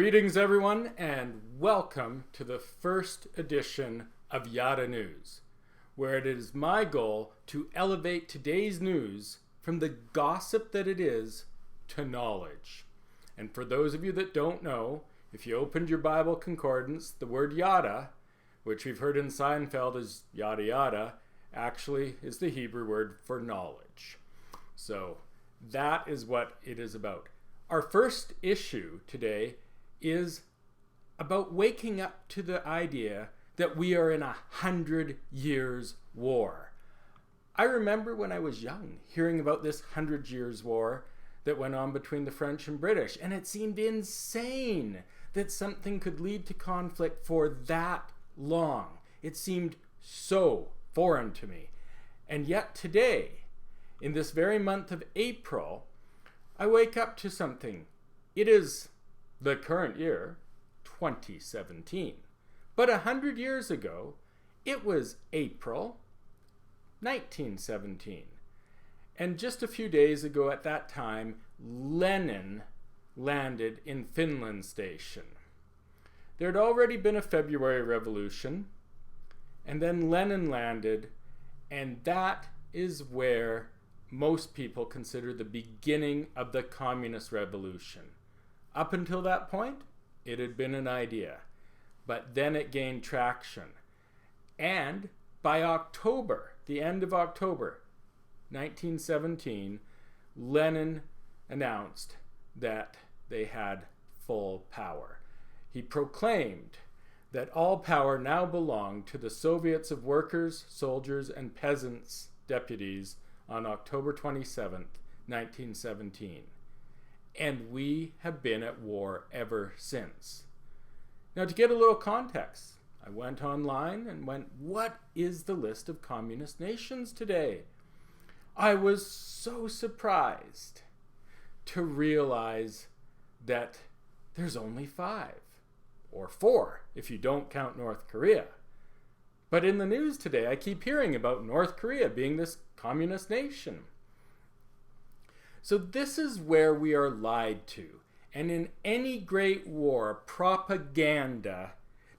Greetings everyone, and welcome to the first edition of Yada News, where it is my goal to elevate today's news from the gossip that it is to knowledge. And for those of you that don't know, if you opened your Bible concordance, the word yada, which we've heard in Seinfeld as yada yada, actually is the Hebrew word for knowledge. So that is what it is about. Our first issue today is about waking up to the idea that we are in 100 years war. I remember when I was young hearing about this 100 years war that went on between the French and British, and it seemed insane that something could lead to conflict for that long. It seemed so foreign to me. And yet today, in this very month of April, I wake up to something. It is the current year, 2017. But 100 years ago, it was April 1917. And just a few days ago at that time, Lenin landed in Finland Station. There had already been a February Revolution, and then Lenin landed, and that is where most people consider the beginning of the Communist Revolution. Up until that point, it had been an idea, but then it gained traction. And by October, the end of October 1917, Lenin announced that they had full power. He proclaimed that all power now belonged to the Soviets of Workers, Soldiers, and Peasants deputies on October 27th, 1917. And we have been at war ever since. Now, to get a little context, I went online and went, what is the list of communist nations today? I was so surprised to realize that there's only 5, or 4 if you don't count North Korea. But in the news today, I keep hearing about North Korea being this communist nation. So this is where we are lied to. And in any great war, propaganda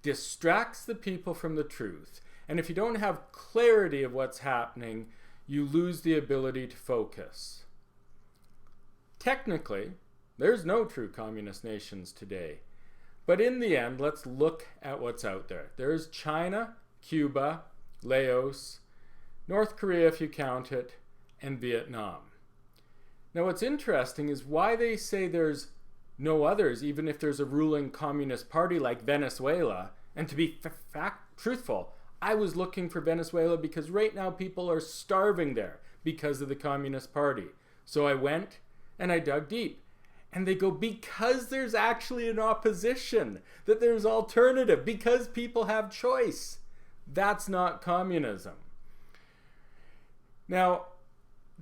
distracts the people from the truth. And if you don't have clarity of what's happening, you lose the ability to focus. Technically, there's no true communist nations today. But in the end, let's look at what's out there. There's China, Cuba, Laos, North Korea if you count it, and Vietnam. Now what's interesting is why they say there's no others, even if there's a ruling communist party like Venezuela. And to be truthful, I was looking for Venezuela because right now people are starving there because of the Communist Party. So I went and I dug deep. And they go, because there's actually an opposition, that there's alternative, because people have choice. That's not communism. Now,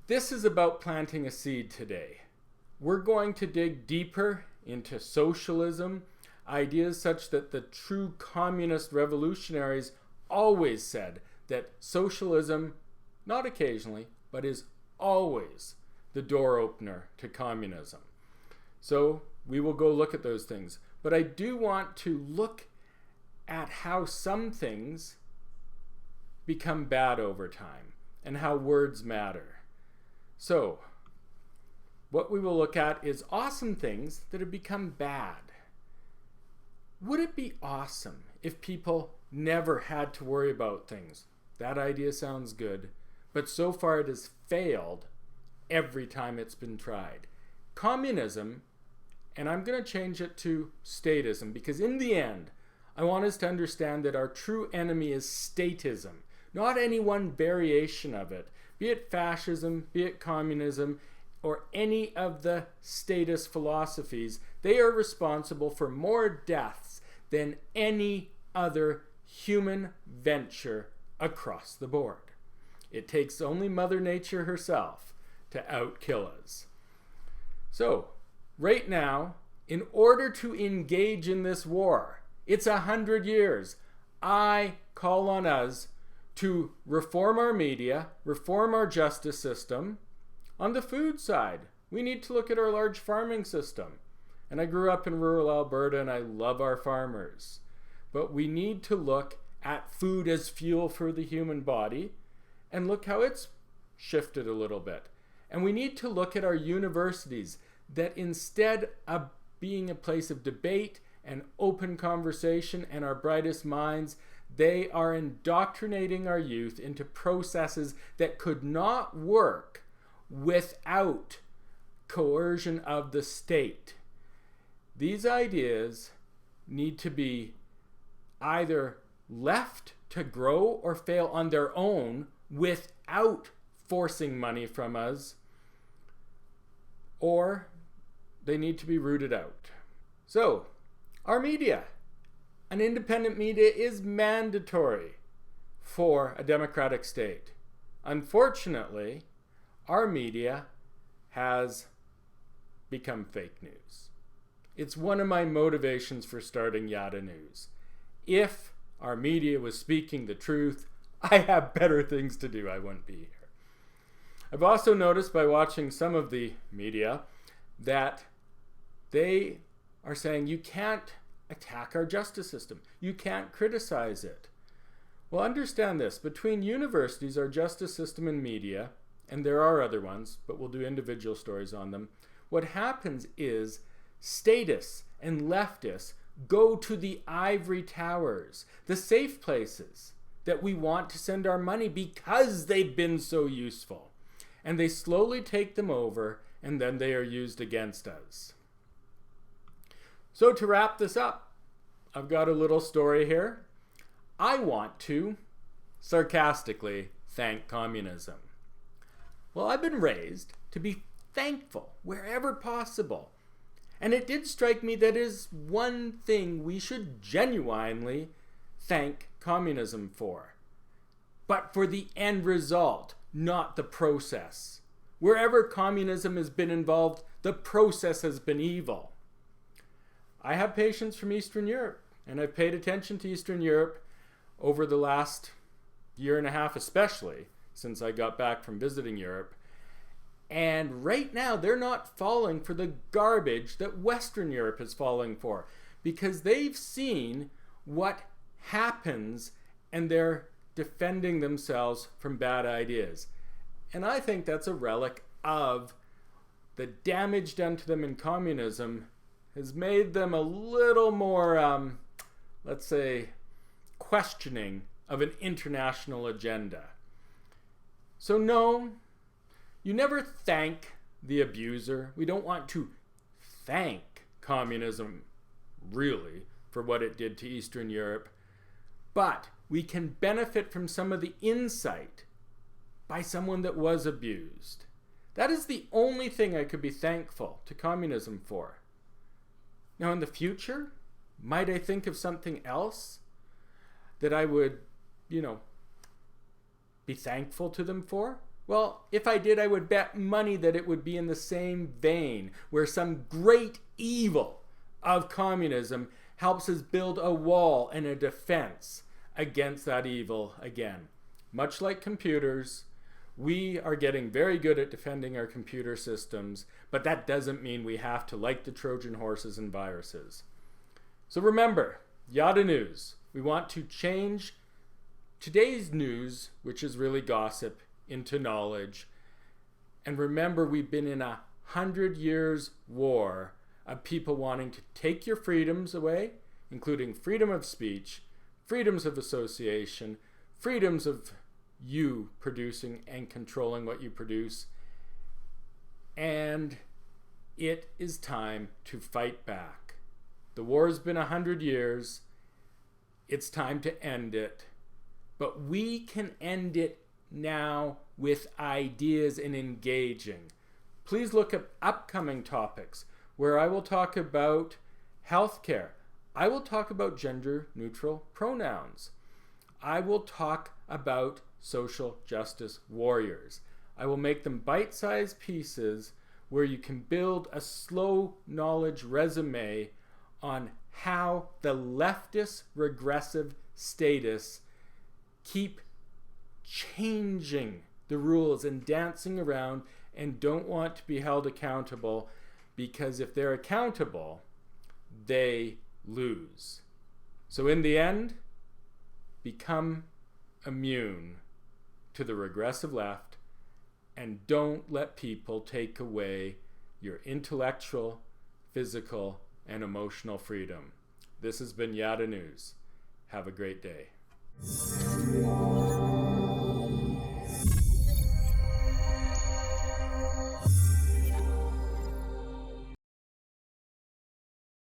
this is about planting a seed today. We're going to dig deeper into socialism, ideas such that the true communist revolutionaries always said that socialism, not occasionally, but is always the door opener to communism. So we will go look at those things. But I do want to look at how some things become bad over time and how words matter. So what we will look at is awesome things that have become bad. Would it be awesome if people never had to worry about things? That idea sounds good, but so far it has failed every time it's been tried. Communism, and I'm going to change it to statism, because in the end, I want us to understand that our true enemy is statism, not any one variation of it, be it fascism, be it communism, or any of the statist philosophies. They are responsible for more deaths than any other human venture across the board. It takes only Mother Nature herself to outkill us. So, right now, in order to engage in this war, it's 100 years. I call on us to reform our media, reform our justice system. On the food side, we need to look at our large farming system. And I grew up in rural Alberta and I love our farmers. But we need to look at food as fuel for the human body and look how it's shifted a little bit. And we need to look at our universities that instead of being a place of debate and open conversation and our brightest minds, they are indoctrinating our youth into processes that could not work without coercion of the state. These ideas need to be either left to grow or fail on their own without forcing money from us, or they need to be rooted out. So, our media. An independent media is mandatory for a democratic state. Unfortunately, our media has become fake news. It's one of my motivations for starting Yada News. If our media was speaking the truth, I have better things to do. I wouldn't be here. I've also noticed by watching some of the media that they are saying you can't attack our justice system. You can't criticize it. Well, understand this. Between universities, our justice system, and media, and there are other ones, but we'll do individual stories on them, what happens is statists and leftists go to the ivory towers, the safe places that we want to send our money because they've been so useful. And they slowly take them over, and then they are used against us. So to wrap this up, I've got a little story here. I want to, sarcastically, thank communism. Well, I've been raised to be thankful wherever possible. And it did strike me that is one thing we should genuinely thank communism for. But for the end result, not the process. Wherever communism has been involved, the process has been evil. I have patients from Eastern Europe, and I've paid attention to Eastern Europe over the last year and a half, especially since I got back from visiting Europe. And right now, they're not falling for the garbage that Western Europe is falling for, because they've seen what happens and they're defending themselves from bad ideas. And I think that's a relic of the damage done to them in communism has made them a little more, let's say, questioning of an international agenda. So no, you never thank the abuser. We don't want to thank communism, really, for what it did to Eastern Europe. But we can benefit from some of the insight by someone that was abused. That is the only thing I could be thankful to communism for. Now in the future, might I think of something else that I would, be thankful to them for? Well, if I did, I would bet money that it would be in the same vein, where some great evil of communism helps us build a wall and a defense against that evil again. Much like computers, we are getting very good at defending our computer systems, but that doesn't mean we have to like the Trojan horses and viruses. So remember, Yada News, we want to change today's news, which is really gossip, into knowledge. And remember, we've been in 100 years war of people wanting to take your freedoms away, including freedom of speech, freedoms of association, freedoms of you producing and controlling what you produce. And it is time to fight back. The war has been 100 years. It's time to end it. But we can end it now with ideas and engaging. Please look at upcoming topics where I will talk about healthcare. I will talk about gender-neutral pronouns. I will talk about social justice warriors. I will make them bite-sized pieces where you can build a slow knowledge resume on how the leftist regressive statists keep changing the rules and dancing around and don't want to be held accountable because if they're accountable, they lose. So in the end, become immune to the regressive left and don't let people take away your intellectual, physical, and emotional freedom. This has been Yada News. Have a great day.